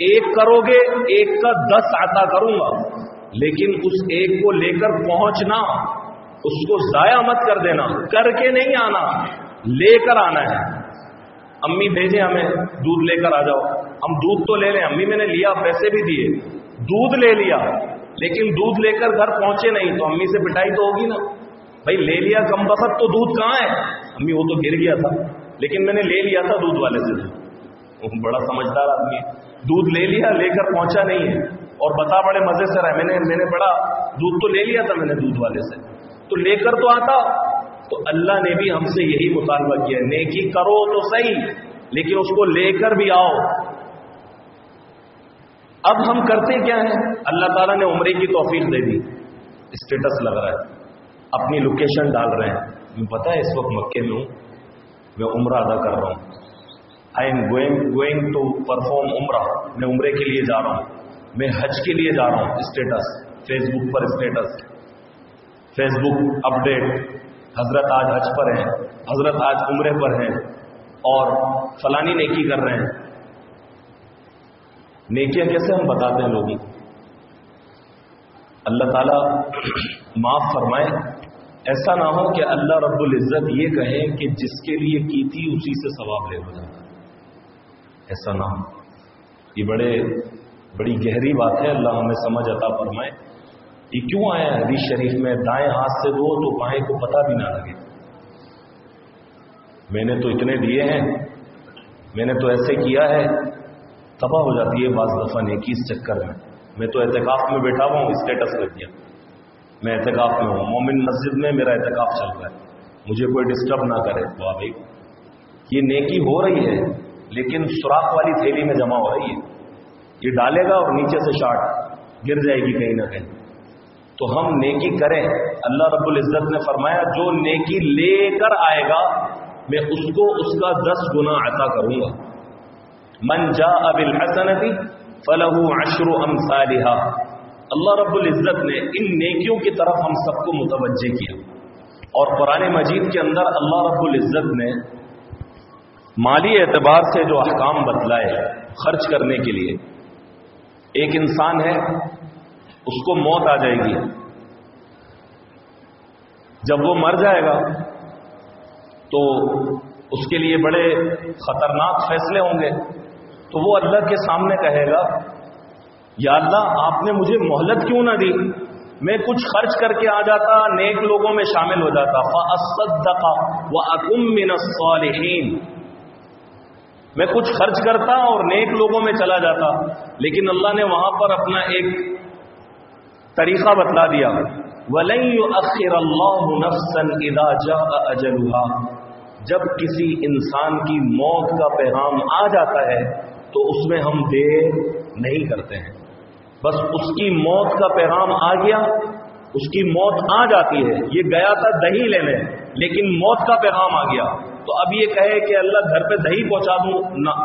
ایک کرو گے ایک کا 10 عطا کروں گا، لیکن اس ایک کو لے کر پہنچنا، اس کو ضائع مت کر دینا، کر کے نہیں آنا، لے کر آنا ہے. امی بھیجیں ہمیں دودھ لے کر آ جاؤ، ہم دودھ تو لے لیں، امی میں نے لیا، پیسے بھی دیے، دودھ لے لیا، لیکن دودھ لے کر گھر پہنچے نہیں تو امی سے پٹائی تو ہوگی نا، بھائی لے لیا کم بخت تو دودھ کہاں ہے؟ امی وہ تو گر گیا تھا، لیکن میں نے لے لیا تھا دودھ والے سے۔ وہ بڑا سمجھدار آدمی ہے، دودھ لے لیا، لے کر پہنچا نہیں ہے، اور بتا بڑے مزے سے رہا میں نے بڑا دودھ تو لے لیا تھا میں نے دودھ والے سے، تو لے کر تو آتا۔ تو اللہ نے بھی ہم سے یہی مطالبہ کیا، نیکی کرو تو صحیح لیکن اس کو لے کر بھی آؤ۔ اب ہم کرتے کیا ہیں؟ اللہ تعالیٰ نے عمرے کی توفیق دے دی، اسٹیٹس لگ رہا ہے، اپنی لوکیشن ڈال رہے ہیں، مجھے پتا ہے اس وقت مکے میں ہوں، میں عمرہ ادا کر رہا ہوں، I am going to perform عمرہ، میں عمرے کے لیے جا رہا ہوں، میں حج کے لیے جا رہا ہوں، اسٹیٹس فیس بک پر، اسٹیٹس فیس بک اپڈیٹ، حضرت آج حج پر ہیں، حضرت آج عمرے پر ہیں اور فلانی نیکی کر رہے ہیں۔ نیکیاں کیسے ہم بتاتے ہیں لوگوں؟ اللہ تعالیٰ معاف فرمائے، ایسا نہ ہو کہ اللہ رب العزت یہ کہیں کہ جس کے لیے کی تھی اسی سے ثواب لے ہو جاتا، ایسا نہ ہو۔ یہ بڑی گہری بات ہے، اللہ ہمیں سمجھ عطا فرمائے۔ یہ کیوں آیا ہے حدیث شریف میں دائیں ہاتھ سے دو تو بائیں کو پتہ بھی نہ لگے؟ میں نے تو اتنے دیے ہیں، میں نے تو ایسے کیا ہے، تباہ ہو جاتی ہے بعض دفعہ نیکی اس چکر میں تو اعتکاف میں بیٹھا ہوا ہوں، اسٹیٹس کر دیا میں اعتکاف میں ہوں، مومن مسجد میں میرا اعتکاف چل رہا ہے، مجھے کوئی ڈسٹرب نہ کرے۔ واہ بھائی، یہ نیکی ہو رہی ہے لیکن سوراخ والی تھیلی میں جمع ہو رہی ہے، یہ ڈالے گا اور نیچے سے شارٹ گر جائے گی کہیں نہ کہیں۔ تو ہم نیکی کریں، اللہ رب العزت نے فرمایا جو نیکی لے کر آئے گا میں اس کو اس کا 10 گنا عطا کروں گا۔ من جاء بالحسنۃ فلہ 10 امثالها۔ اللہ رب العزت نے ان نیکیوں کی طرف ہم سب کو متوجہ کیا، اور قرآن مجید کے اندر اللہ رب العزت نے مالی اعتبار سے جو احکام بتلائے خرچ کرنے کے لیے۔ ایک انسان ہے، اس کو موت آ جائے گی، جب وہ مر جائے گا تو اس کے لیے بڑے خطرناک فیصلے ہوں گے، تو وہ اللہ کے سامنے کہے گا یا اللہ آپ نے مجھے مہلت کیوں نہ دی، میں کچھ خرچ کر کے آ جاتا، نیک لوگوں میں شامل ہو جاتا، فاصدق واکن من الصالحین، میں کچھ خرچ کرتا اور نیک لوگوں میں چلا جاتا۔ لیکن اللہ نے وہاں پر اپنا ایک طریقہ بتلا دیا، وَلَن يُؤَخِّرَ اللَّهُ نَفْسًا إِذَا جَاءَ أَجَلُهَا، جب کسی انسان کی موت کا پیغام آ جاتا ہے تو اس میں ہم دیر نہیں کرتے ہیں، بس اس کی موت کا پیغام آ گیا، اس کی موت آ جاتی ہے، یہ گیا تھا دہی لینے لیکن موت کا پیغام آ گیا، تو اب یہ کہے کہ اللہ گھر پہ دہی پہنچا دوں، نہ،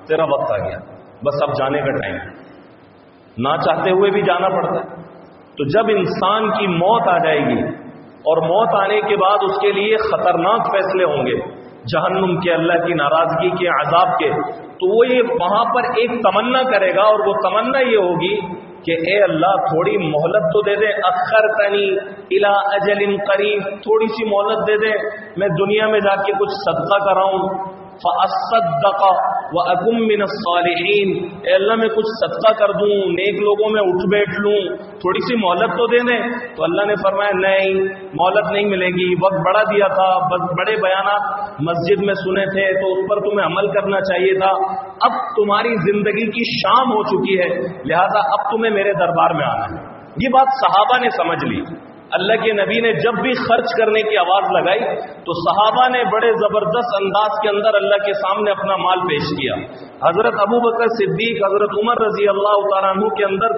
تیرا وقت آ گیا، بس اب جانے کا ٹائم ہے، نہ چاہتے ہوئے بھی جانا پڑتا ہے۔ تو جب انسان کی موت آ جائے گی اور موت آنے کے بعد اس کے لیے خطرناک فیصلے ہوں گے، جہنم کے، اللہ کی ناراضگی کے، عذاب کے، تو وہ یہ وہاں پر ایک تمنا کرے گا، اور وہ تمنا یہ ہوگی کہ اے اللہ تھوڑی مہلت تو دے دے، اخرتنی الی اجل قریب، تھوڑی سی مہلت دے دے، میں دنیا میں جا کے کچھ صدقہ کراؤں، فاصدق واکن من الصالحین، اے اللہ میں کچھ صدقہ کر دوں، نیک لوگوں میں اٹھ بیٹھ لوں، تھوڑی سی مہلت تو دے دیں۔ تو اللہ نے فرمایا نہیں، مہلت نہیں ملے گی، وقت بڑا دیا تھا، بس بڑے بیانات مسجد میں سنے تھے تو اس پر تمہیں عمل کرنا چاہیے تھا، اب تمہاری زندگی کی شام ہو چکی ہے، لہذا اب تمہیں میرے دربار میں آنا ہے۔ یہ بات صحابہ نے سمجھ لی۔ اللہ کے نبی نے جب بھی خرچ کرنے کی آواز لگائی تو صحابہ نے بڑے زبردست انداز کے اندر اللہ کے سامنے اپنا مال پیش کیا۔ حضرت ابو بکر صدیق، حضرت عمر رضی اللہ تعالیٰ عنہ کے اندر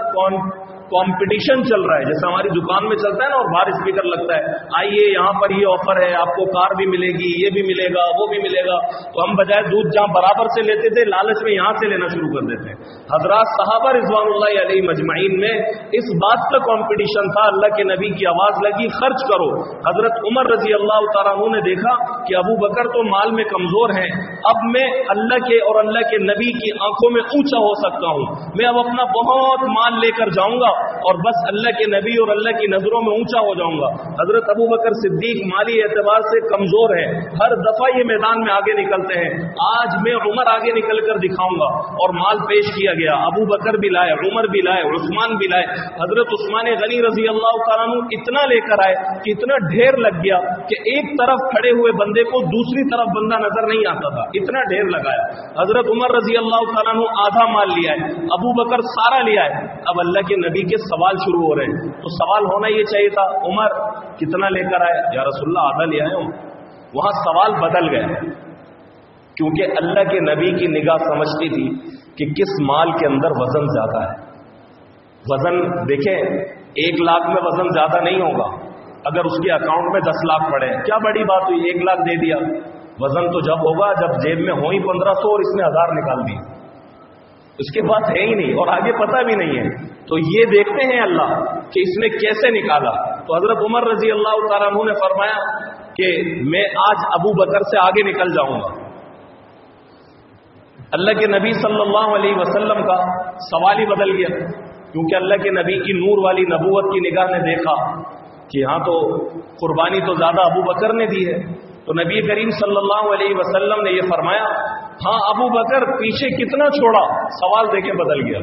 کمپٹیشن چل رہا ہے، جیسے ہماری دکان میں چلتا ہے نا، اور باہر اسپیکر لگتا ہے، آئیے یہاں پر یہ آفر ہے، آپ کو کار بھی ملے گی، یہ بھی ملے گا، وہ بھی ملے گا، تو ہم بجائے دودھ جہاں برابر سے لیتے تھے، لالچ میں یہاں سے لینا شروع کر دیتے ہیں۔ حضرات صحابہ رضوان اللہ علیہ مجمعین میں اس بات کا کمپٹیشن تھا، اللہ کے نبی کی آواز لگی خرچ کرو۔ حضرت عمر رضی اللہ تعالیٰ عنہ نے دیکھا کہ ابو بکر تو مال میں کمزور ہیں، اب میں اللہ کے اور اللہ کے نبی کی آنکھوں میں اونچا ہو سکتا ہوں، میں اب اپنا بہت مال لے کر جاؤں گا اور بس اللہ کے نبی اور اللہ کی نظروں میں اونچا ہو جاؤں گا. حضرت ابو بکر صدیق مالی اعتبار سے کمزور ہے, ہر دفعہ یہ میدان میں آگے نکلتے ہیں. آج میں عمر آگے نکل کر دکھاؤں گا, اور مال پیش کیا گیا. ابو بکر بھی لائے, عمر بھی لائے, عثمان بھی لائے. حضرت عثمان غنی رضی اللہ تعالیٰ عنہ اتنا لے کر آئے کہ اتنا ڈھیر لگ گیا کہ ایک طرف کھڑے ہوئے بندے کو دوسری طرف بندہ نظر نہیں آتا تھا, اتنا ڈھیر لگایا. حضرت عمر رضی اللہ تعالیٰ عنہ آدھا مال لیا ہے, ابو بکر سارا لیا ہے. اب اللہ کے نبی کے سوال شروع ہو رہے ہیں, تو سوال ہونا یہ چاہیے تھا, عمر کتنا لے کر آئے؟ یا رسول اللہ آدھا لیا ہے. وہاں سوال بدل گئے, کیونکہ اللہ کے نبی کی نگاہ سمجھتی تھی کہ کس مال کے اندر وزن زیادہ ہے. وزن دیکھیں, 1 لاکھ میں وزن زیادہ نہیں ہوگا. اگر اس کے اکاؤنٹ میں 10 لاکھ پڑے, کیا بڑی بات ہوئی, 1 لاکھ دے دیا. وزن تو جب ہوگا جب جیب میں ہو ہی 1500 اور اس نے 1000 نکال دی, اس کے بعد ہے ہی نہیں اور آگے پتہ بھی نہیں ہے. تو یہ دیکھتے ہیں اللہ کہ اس نے کیسے نکالا. تو حضرت عمر رضی اللہ تعالیٰ عنہ نے فرمایا کہ میں آج ابو بکر سے آگے نکل جاؤں گا. اللہ کے نبی صلی اللہ علیہ وسلم کا سوال ہی بدل گیا, کیونکہ اللہ کے نبی کی نور والی نبوت کی نگاہ نے دیکھا کہ ہاں تو قربانی تو زیادہ ابو بکر نے دی ہے. تو نبی کریم صلی اللہ علیہ وسلم نے یہ فرمایا, ہاں ابو بکر پیچھے کتنا چھوڑا. سوال دیکھے بدل گیا.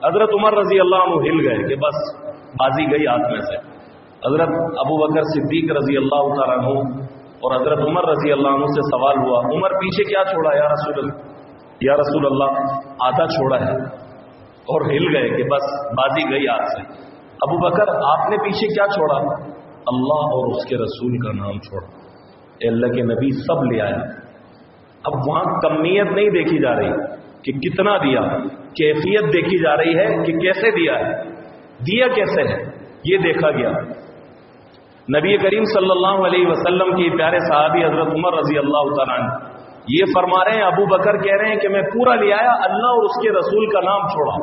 حضرت عمر رضی اللہ عنہ ہل گئے کہ بس بازی گئی ہاتھ میں سے. حضرت ابو بکر صدیق رضی اللہ تعالیٰ عنہ اور حضرت عمر رضی اللہ عنہ سے سوال ہوا, عمر پیچھے کیا چھوڑا یا رسول اللہ آدھا چھوڑا ہے, اور ہل گئے کہ بس بازی گئی ہاتھ سے. ابو بکر آپ نے پیچھے کیا چھوڑا؟ اللہ اور اس کے رسول کا نام چھوڑا. اے اللہ کے نبی سب لے آیا. اب وہاں کمیت نہیں دیکھی جا رہی کہ کتنا دیا, کیفیت دیکھی جا رہی ہے کہ کیسے دیا ہے, دیا کیسے ہے یہ دیکھا گیا. نبی کریم صلی اللہ علیہ وسلم کے پیارے صحابی حضرت عمر رضی اللہ تعالیٰ عنہ یہ فرما رہے ہیں, ابو بکر کہہ رہے ہیں کہ میں پورا لے آیا, اللہ اور اس کے رسول کا نام چھوڑا.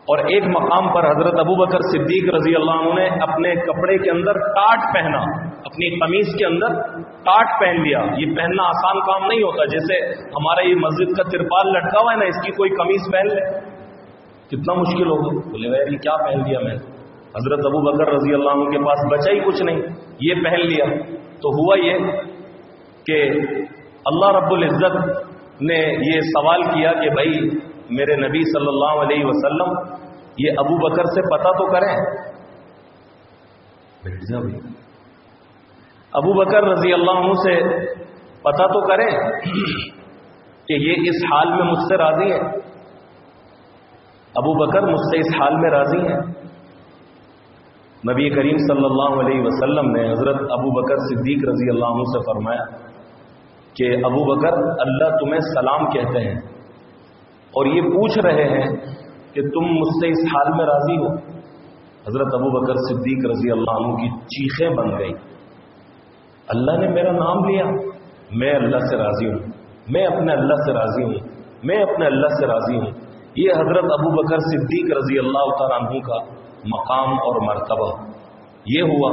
اور ایک مقام پر حضرت ابو بکر صدیق رضی اللہ عنہ نے اپنے کپڑے کے اندر ٹاٹ پہنا, اپنی قمیض کے اندر ٹاٹ پہن لیا. یہ پہننا آسان کام نہیں ہوتا, جیسے ہمارا یہ مسجد کا ترپال لٹکا ہوا ہے نا, اس کی کوئی قمیض پہن لے کتنا مشکل ہوگا. بولے یار یہ کیا پہن لیا میں. حضرت ابو بکر رضی اللہ عنہ کے پاس بچا ہی کچھ نہیں, یہ پہن لیا. تو ہوا یہ کہ اللہ رب العزت نے یہ سوال کیا کہ بھائی میرے نبی صلی اللہ علیہ وسلم یہ ابو بکر سے پتہ تو کریں. بیٹھ جا بھائی, ابو بکر رضی اللہ عنہ سے پتہ تو کریں کہ یہ اس حال میں مجھ سے راضی ہے. ابو بکر مجھ سے اس حال میں راضی ہیں. نبی کریم صلی اللہ علیہ وسلم نے حضرت ابو بکر صدیق رضی اللہ عنہ سے فرمایا کہ ابو بکر اللہ تمہیں سلام کہتے ہیں اور یہ پوچھ رہے ہیں کہ تم مجھ سے اس حال میں راضی ہو. حضرت ابو بکر صدیق رضی اللہ عنہ کی چیخیں بن گئی. اللہ نے میرا نام لیا, میں اللہ سے راضی ہوں, میں اپنے اللہ سے راضی ہوں, میں اپنے اللہ سے راضی ہوں. یہ حضرت ابو بکر صدیق رضی اللہ تعالیٰ عنہ کا مقام اور مرتبہ. یہ ہوا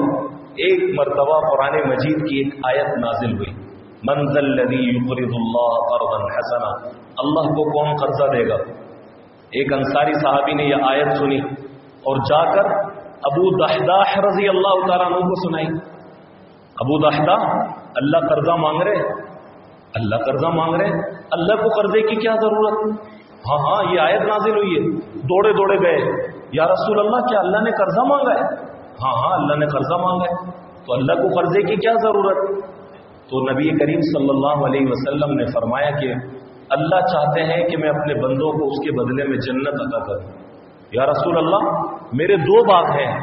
ایک مرتبہ قرآن مجید کی ایک آیت نازل ہوئی, من ذا الذی یقرض اللہ قرضا حسنا, اللہ کو کون قرضہ دے گا. ایک انصاری صحابی نے یہ آیت سنی اور جا کر ابو دحداح رضی اللہ تعالیٰ عنہ کو سنائی. ابو دحداح اللہ قرضہ مانگ رہے, اللہ قرضہ مانگ رہے, اللہ کو قرضے کی کیا ضرورت. ہاں یہ آیت نازل ہوئی ہے. دوڑے دوڑے گئے, یا رسول اللہ کیا اللہ نے قرضہ مانگا ہے؟ ہاں اللہ نے قرضہ مانگا ہے, تو اللہ کو قرضے کی کیا ضرورت. تو نبی کریم صلی اللہ علیہ وسلم نے فرمایا کہ اللہ چاہتے ہیں کہ میں اپنے بندوں کو اس کے بدلے میں جنت عطا کروں. یا رسول اللہ میرے 2 باغ ہیں,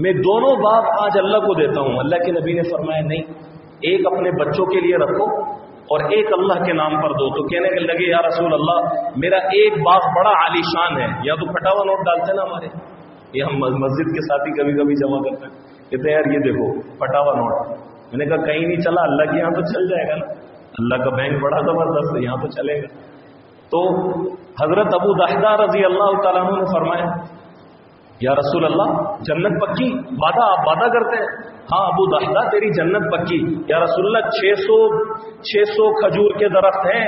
میں دونوں باغ آج اللہ کو دیتا ہوں. اللہ کے نبی نے فرمایا نہیں, ایک اپنے بچوں کے لیے رکھو اور ایک اللہ کے نام پر دو. تو کہنے کے لگے یا رسول اللہ میرا ایک باغ بڑا عالی شان ہے. یا تو پھٹا ہوا نوٹ ڈالتے نا ہمارے, یہ ہم مسجد کے ساتھ ہی کبھی کبھی جمع کرتے ہیں, کہتے ہیں یار یہ دیکھو پھٹا ہوا نوٹ. میں نے کہا کہیں نہیں چلا, اللہ کے یہاں تو چل جائے گا نا, اللہ کا بینک بڑا زبردست ہے, یہاں تو چلے گا. تو حضرت ابو دحداح رضی اللہ تعالیٰ عنہ نے فرمایا یا رسول اللہ جنت پکی, وعدہ آپ وعدہ کرتے ہیں. ہاں ابو دحداح تیری جنت پکی. یا رسول اللہ 600 کھجور کے درخت ہیں,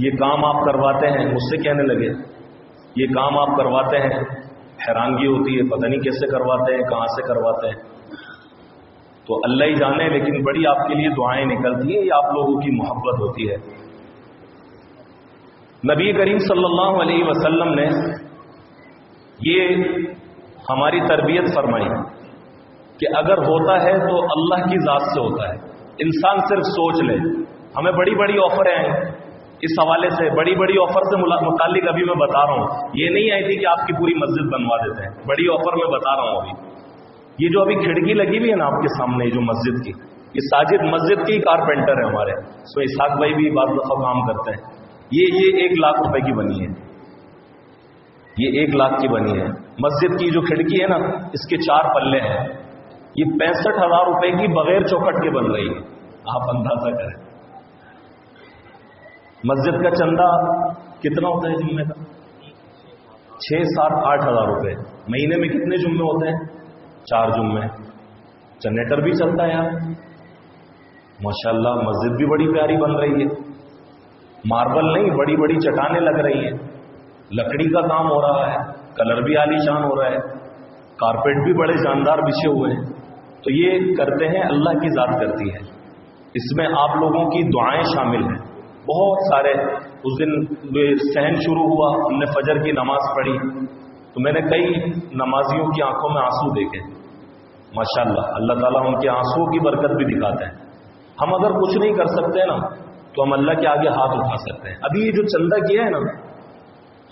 یہ کام آپ کرواتے ہیں، مجھ سے کہنے لگے یہ کام آپ کرواتے ہیں، حیرانگی ہوتی ہے، پتہ نہیں کیسے کرواتے ہیں، کہاں سے کرواتے ہیں، تو اللہ ہی جانے، لیکن بڑی آپ کے لیے دعائیں نکلتی ہیں، یہ آپ لوگوں کی محبت ہوتی ہے۔ نبی کریم صلی اللہ علیہ وسلم نے یہ ہماری تربیت فرمائی کہ اگر ہوتا ہے تو اللہ کی ذات سے ہوتا ہے، انسان صرف سوچ لے۔ ہمیں بڑی بڑی آفریں آئیں اس حوالے سے، بڑی بڑی آفر سے متعلق ابھی میں بتا رہا ہوں، یہ نہیں آئی تھی کہ آپ کی پوری مسجد بنوا دیتے ہیں، بڑی آفر میں بتا رہا ہوں۔ ابھی یہ جو ابھی کھڑکی لگی ہوئی ہے نا آپ کے سامنے، جو مسجد کی، یہ ساجد مسجد کی کارپینٹر ہے ہمارے، اس میں اسحاق بھائی بھی بعض دفعہ کام کرتے ہیں۔ یہ 1 لاکھ روپے کی بنی ہے، یہ 1 لاکھ کی بنی ہے۔ مسجد کی جو کھڑکی ہے نا، اس کے 4 پلے ہیں، یہ 65,000 روپے کی بغیر چوکھٹ کے بن رہی ہے، آپ اندازہ کریں۔ مسجد کا چندہ کتنا ہوتا ہے جمعے کا؟ 6، 7، 8 ہزار روپے۔ مہینے میں کتنے جمعے ہوتے ہیں؟ 4 جمعے۔ جنریٹر بھی چلتا ہے یار، ماشاءاللہ مسجد بھی بڑی پیاری بن رہی ہے، ماربل نہیں، بڑی بڑی چٹانیں لگ رہی ہیں، لکڑی کا کام ہو رہا ہے، کلر بھی عالی شان ہو رہا ہے، کارپیٹ بھی بڑے جاندار بچھے ہوئے ہیں۔ تو یہ کرتے ہیں، اللہ کی ذات کرتی ہے، اس میں آپ لوگوں کی دعائیں شامل ہیں بہت سارے۔ اس دن صحن شروع ہوا، ہم نے فجر کی نماز پڑھی، تو میں نے کئی نمازیوں کی آنکھوں میں آنسو دیکھے، ماشاءاللہ اللہ تعالیٰ ان کے آنسوؤں کی برکت بھی دکھاتے ہیں۔ ہم اگر کچھ نہیں کر سکتے نا تو ہم اللہ کے آگے ہاتھ اٹھا سکتے ہیں۔ ابھی یہ جو چندہ کیا ہے نا،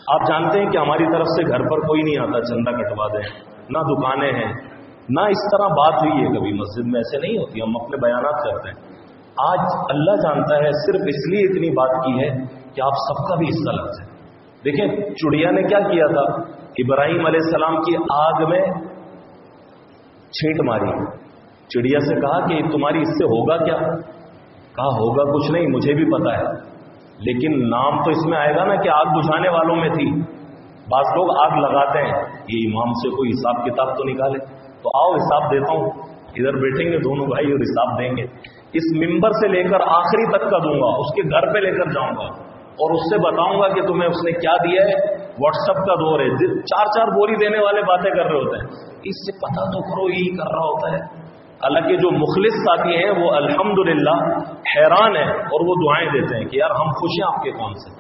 آپ جانتے ہیں کہ ہماری طرف سے گھر پر کوئی نہیں آتا چندہ کٹوا دیں، نہ دکانیں ہیں، نہ اس طرح بات ہوئی ہے کبھی مسجد میں، ایسے نہیں ہوتی، ہم اپنے بیانات کرتے ہیں۔ آج اللہ جانتا ہے صرف اس لیے اتنی بات کی ہے کہ آپ سب کا بھی حصہ لگ جائے۔ دیکھیں چڑیا نے کیا کیا تھا، ابراہیم علیہ السلام کی آگ میں چھینٹ ماری، چڑیا سے کہا کہ تمہاری اس سے ہوگا کیا؟ کہا ہوگا کچھ نہیں، مجھے بھی پتا ہے، لیکن نام تو اس میں آئے گا نا کہ آگ بجھانے والوں میں تھی۔ بعض لوگ آگ لگاتے ہیں، یہ امام سے کوئی حساب کتاب تو نکالے، تو آؤ حساب دیتا ہوں، ادھر بیٹھیں گے دونوں بھائی اور حساب دیں گے۔ اس ممبر سے لے کر آخری تک کا دوں گا، اس کے گھر پہ لے کر جاؤں گا اور اس سے بتاؤں گا کہ تمہیں اس نے کیا دیا ہے۔ واٹس ایپ کا دور ہے، 4 بوری دینے والے باتیں کر رہے ہوتے ہیں، اس سے پتہ تو کرو یہی کر رہا ہوتا ہے۔ حالانکہ جو مخلص ساتھی ہیں وہ الحمدللہ حیران ہیں اور وہ دعائیں دیتے ہیں کہ یار ہم خوش ہیں آپ کے کام سے۔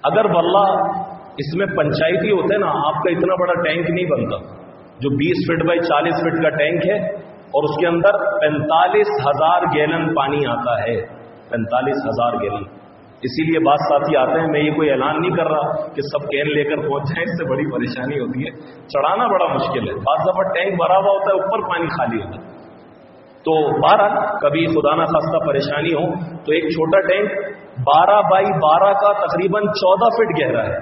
اگر واللہ اس میں پنچایتی ہوتے نا، آپ کا اتنا بڑا ٹینک نہیں بنتا، جو 20 فٹ بائی 40 فٹ کا ٹینک ہے اور اس کے اندر 45,000 گیلن پانی آتا ہے، 45,000 گیلن۔ اسی لیے بعض ساتھی آتے ہیں، میں یہ کوئی اعلان نہیں کر رہا کہ سب کین لے کر پہنچ جائیں، اس سے بڑی پریشانی ہوتی ہے، چڑھانا بڑا مشکل ہے، بعض دفعہ ٹینک بھرا ہوا ہوتا ہے، اوپر پانی خالی ہوتا ہے۔ تو بہرحال کبھی خدا نہ خواستہ پریشانی ہو تو ایک چھوٹا ٹینک 12 بائی 12 کا تقریباً 14 فٹ گہرا ہے،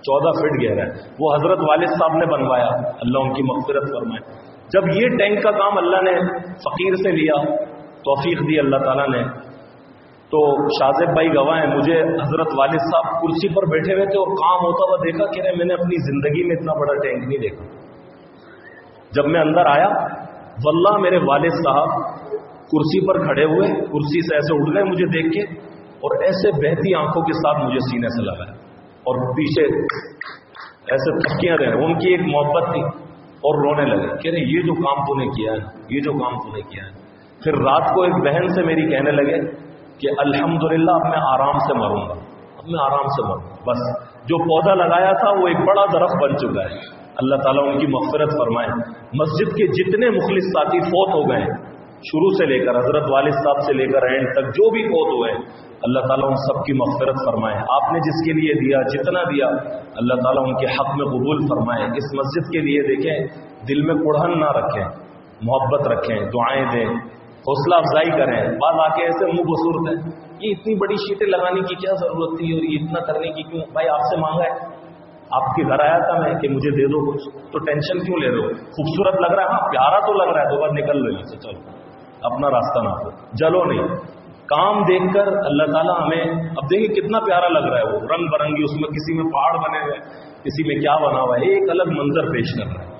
14 فٹ گہرا ہے، وہ حضرت والد صاحب نے بنوایا، اللہ ان کی مغفرت فرمائے۔ جب یہ ٹینک کا کام اللہ نے فقیر سے لیا، توفیق دی اللہ تعالیٰ نے، تو شاذب بھائی گواہ ہیں، مجھے حضرت والد صاحب کرسی پر بیٹھے ہوئے تھے اور کام ہوتا ہوا دیکھا کہ میں نے اپنی زندگی میں اتنا بڑا ٹینک نہیں دیکھا۔ جب میں اندر آیا، واللہ میرے والد صاحب کرسی پر کھڑے ہوئے، کرسی سے ایسے اٹھ گئے مجھے دیکھ کے اور ایسے بہتی آنکھوں کے ساتھ مجھے سینے سے لگایا اور پیچھے ایسے تھکیاں رہے، ان کی ایک محبت تھی، اور رونے لگے کہ یہ جو کام تو نے کیا ہے، یہ جو کام تو نے کیا ہے۔ پھر رات کو ایک بہن سے میری کہنے لگے کہ الحمدللہ اب میں آرام سے مروں گا، اب میں آرام سے مروں گا، بس جو پودا لگایا تھا وہ ایک بڑا درخت بن چکا ہے۔ اللہ تعالیٰ ان کی مغفرت فرمائے۔ مسجد کے جتنے مخلص ساتھی فوت ہو گئے شروع سے لے کر حضرت والد صاحب سے لے کر اینڈ تک، جو بھی فوت ہوئے، اللہ تعالیٰ ان سب کی مغفرت فرمائے۔ آپ نے جس کے لیے دیا، جتنا دیا، اللہ تعالیٰ ان کے حق میں قبول فرمائے۔ اس مسجد کے لیے دیکھیں، دل میں کڑھن نہ رکھیں، محبت رکھیں، دعائیں دیں، حوصلہ افزائی کریں۔ بعض آ کے ایسے منہ بسورت ہیں، یہ اتنی بڑی شیٹیں لگانے کی کیا ضرورت تھی اور یہ اتنا کرنے کی کیوں؟ بھائی آپ سے مانگا ہے، آپ کے گھر آیا تھا میں کہ مجھے دے دو کچھ، تو ٹینشن کیوں لے رہے ہو؟ خوبصورت لگ رہا ہے، ہاں پیارا تو لگ رہا ہے، تو بعد نکل لو یہاں سے، چلو اپنا راستہ نہ ہو، جلو نہیں۔ کام دیکھ کر اللہ تعالیٰ ہمیں، اب دیکھیں کتنا پیارا لگ رہا ہے، وہ رنگ برنگی، اس میں کسی میں پہاڑ بنے ہوئے، کسی میں کیا بنا ہوا ہے، ایک الگ منظر پیش کر رہا ہے۔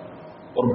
اور